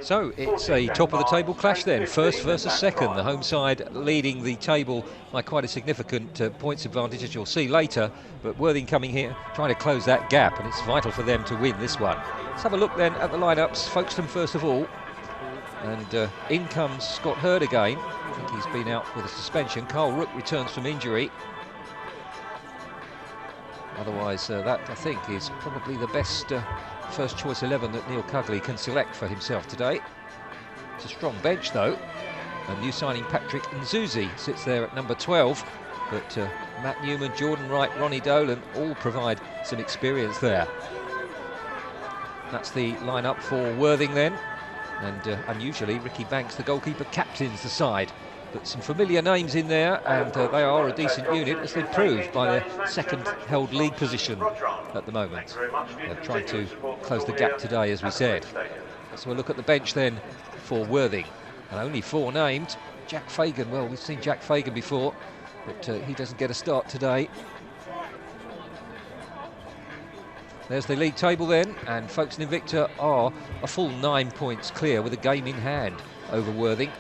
So it's a top of the table clash then, first versus second. The home side leading the table by quite a significant points advantage, as you'll see later. But Worthing coming here, trying to close that gap, and it's vital for them to win this one. Let's have a look then at the lineups. Folkestone first of all, and in comes Scott Hurd again. I think he's been out with a suspension. Carl Rook returns from injury. Otherwise, that I think is probably the best first choice 11 that Neil Cugley can select for himself today. It's a strong bench though. A new signing Patrick Nzuzi sits there at number 12, but Matt Newman, Jordan Wright, Ronnie Dolan all provide some experience there. That's the lineup for Worthing then, and unusually Ricky Banks, the goalkeeper, captains the side. But some familiar names in there, and they are a decent unit, as they've proved by their second held league position at the moment. They're trying to close the gap today, as we said. So we'll look at the bench then for Worthing, and only 4 named. Jack Fagan, well, we've seen Jack Fagan before, but he doesn't get a start today. There's the league table then, and Folkestone Invicta are a full 9 points clear with a game in hand over Worthing.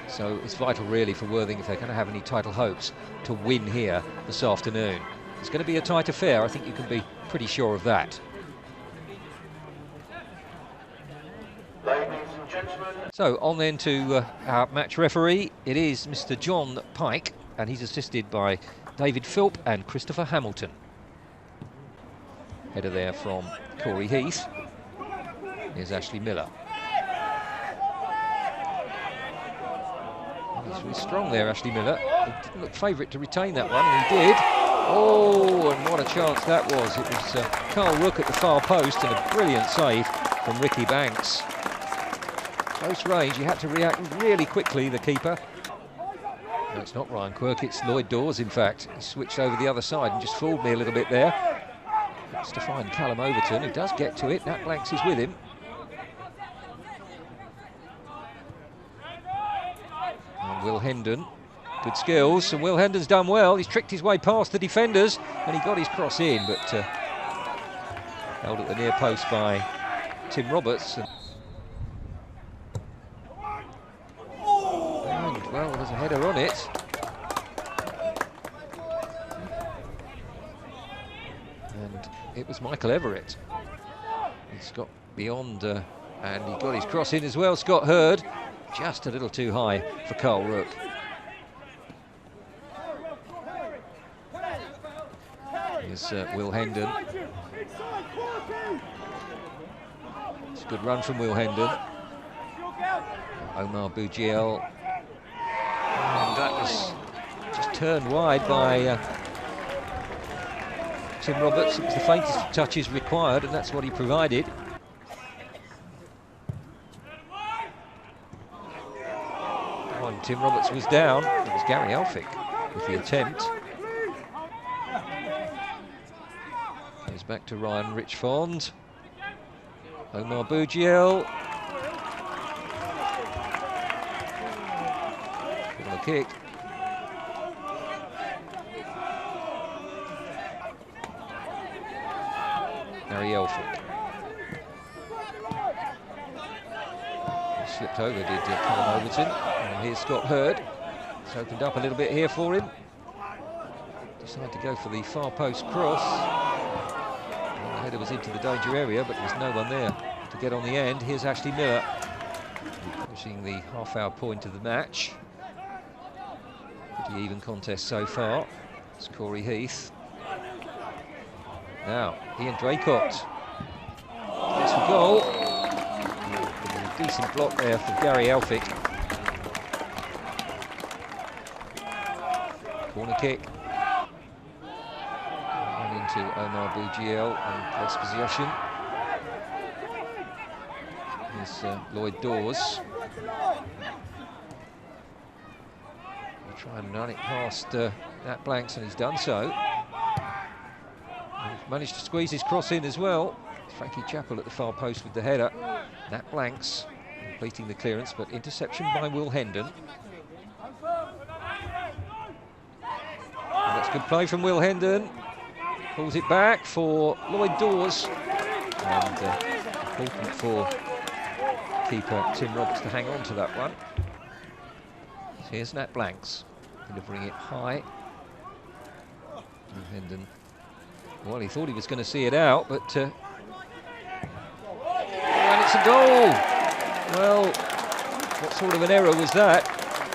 So it's vital really for Worthing, if they're going to have any title hopes, to win here this afternoon. It's going to be a tight affair, I think you can be pretty sure of that. So on then to our match referee. It is Mr. John Pike, and he's assisted by David Philp and Christopher Hamilton. Header there from Corey Heath. Here's Ashley Miller. He's really strong there, Ashley Miller. He didn't look favourite to retain that one, and he did. Oh, and what a chance that was. It was Carl Rook at the far post, and a brilliant save from Ricky Banks. Close range, he had to react really quickly, the keeper. No, it's not Ryan Quirk, it's Lloyd Dawes, in fact. He switched over the other side and just fooled me a little bit there. It's to find Callum Overton, who does get to it. Nat Blanks is with him. Will Hendon, good skills, and Will Hendon's done well. He's tricked his way past the defenders, and he got his cross in, but held at the near post by Tim Roberts. And well, there's a header on it. And it was Michael Everett. He's got beyond, and he got his cross in as well. Scott Hurd. Just a little too high for Carl Rook. Here's Will Hendon. It's a good run from Will Hendon. Omar Bugiel. And that was just turned wide by Tim Roberts. It was the faintest of touches required, and that's what he provided. Tim Roberts was down. It was Gary Alfick with the attempt. Goes back to Ryan Richfond. Omar Bugiel. Good kick. Gary Alfick. Slipped over, did Callum Overton. And here's Scott Hurd. It's opened up a little bit here for him. Decided to go for the far post cross. Well, the header was into the danger area, but there was no one there to get on the end. Here's Ashley Miller, pushing the half-hour point of the match. Pretty even contest so far. It's Corey Heath. Now, Ian Draycott. That's the goal. Decent block there for Gary Alfick. Corner kick. And into Omar Bugiel and press possession. Here's Lloyd Dawes. He'll try and run it past Nat Blanks, and he's done so. He's managed to squeeze his cross in as well. Frankie Chappell at the far post with the header. Nat Blanks completing the clearance, but interception by Will Hendon. And that's good play from Will Hendon. Pulls it back for Lloyd Dawes. And important for keeper Tim Roberts to hang on to that one. So here's Nat Blanks delivering it high. And Hendon, well, he thought he was going to see it out, but and it's a goal. Well, what sort of an error was that?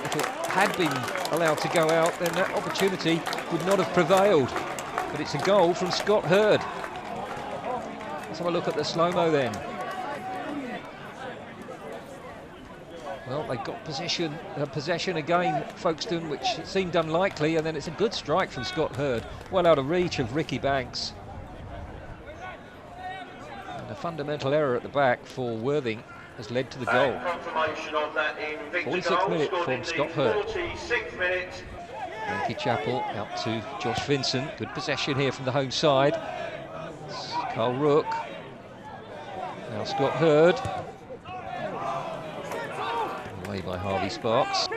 If it had been allowed to go out, then that opportunity would not have prevailed. But it's a goal from Scott Hurd. Let's have a look at the slow-mo then. Well, they got possession again, Folkestone, which seemed unlikely, and then it's a good strike from Scott Hurd, well out of reach of Ricky Banks. And a fundamental error at the back for Worthing has led to the goal. 46th minute from Scott Hurd. Yankee Chapel out to Josh Vincent. Good possession here from the home side. It's Carl Rook. Now Scott Hurd. Away by Harvey Sparks.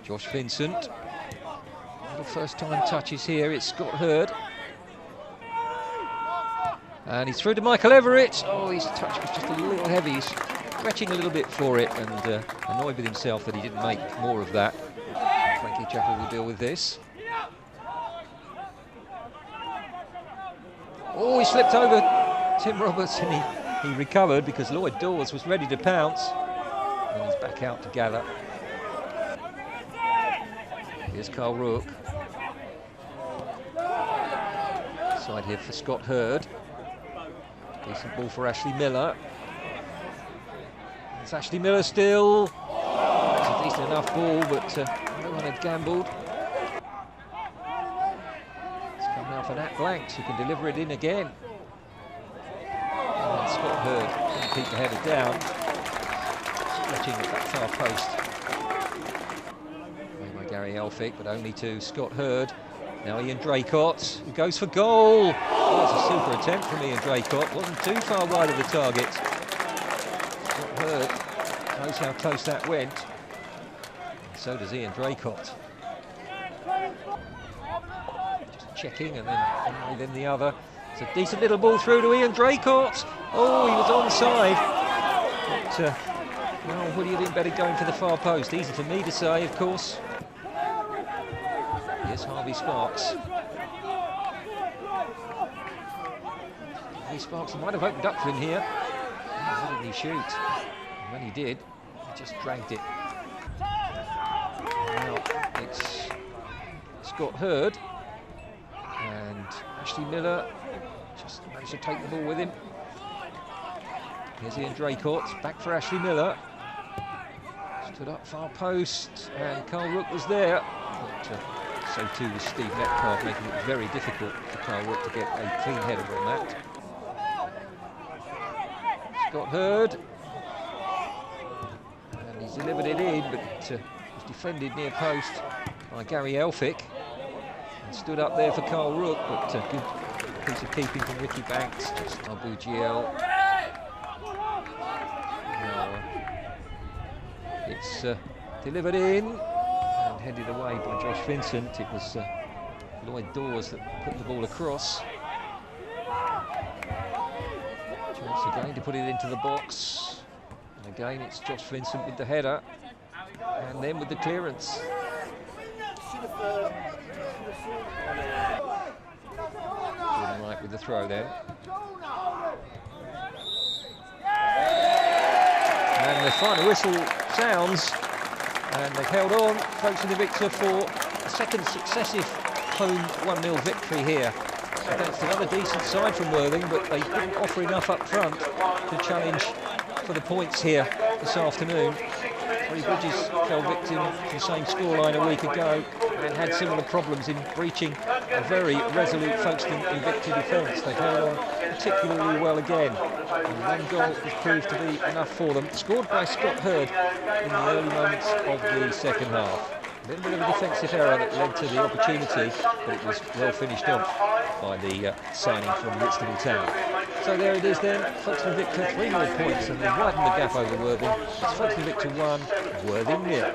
Josh Vincent. Little first time touches here. It's Scott Hurd. And he's through to Michael Everett. Oh, his touch was just a little heavy. He's stretching a little bit for it and annoyed with himself that he didn't make more of that. Frankie Chappell will deal with this. Oh, he slipped over Tim Roberts and he recovered because Lloyd Dawes was ready to pounce. And he's back out to gather. Here's Carl Rook. Side here for Scott Hurd. Decent ball for Ashley Miller. It's Ashley Miller still. It's a decent enough ball, but no one had gambled. It's come now for Nat Blanks, who can deliver it in again. And Scott Hurd can keep the header down. Stretching at that far post. Made by Gary Elphick, but only to Scott Hurd. Now Ian Draycott, who goes for goal. Oh, it's a super attempt from Ian Draycott. Wasn't too far wide of the target. Scott Hurd knows how close that went. And so does Ian Draycott. Just checking and then the other. It's a decent little ball through to Ian Draycott. Oh, he was onside. But, well, would he have been better going for the far post? Easy for me to say, of course. Here's Harvey Sparks. Harvey Sparks might have opened up for him here. Why didn't he shoot? And when he did, he just dragged it. Now it's Scott Hurd. And Ashley Miller just managed to take the ball with him. Here's Ian Draycott, back for Ashley Miller. Stood up far post, and Carl Rook was there. But, so too was Steve Metcalf, making it very difficult for Carl Rook to get a clean header on that. Scott Hurd. And he's delivered it in, but was defended near post by Gary Elphick. And stood up there for Carl Rook, but good piece of keeping from Ricky Banks. Just Abu GL. It's delivered in and headed away by Josh Vincent. It was Lloyd Dawes that put the ball across. Chance again to put it into the box. And again it's Josh Vincent with the header. And then with the clearance. Doing right with the throw then. And the final whistle sounds, and they've held on, Folkestone Invicta, for a second successive home 1-0 victory here against another decent side from Worthing, but they didn't offer enough up front to challenge for the points here this afternoon. Three Bridges fell victim to the same scoreline a week ago and had similar problems in breaching a very resolute Folkestone Invicta defence. They held on particularly well again, and one goal was proved to be enough for them, scored by Scott Hurd in the early moments of the second half. A little bit of a defensive error that led to the opportunity, but it was well finished off by the signing from Whitstable Town. So there it is then, Folkestone Invicta 3 more points and they widen the gap over Worthing. It's Folkestone Invicta 1, Worthing 0.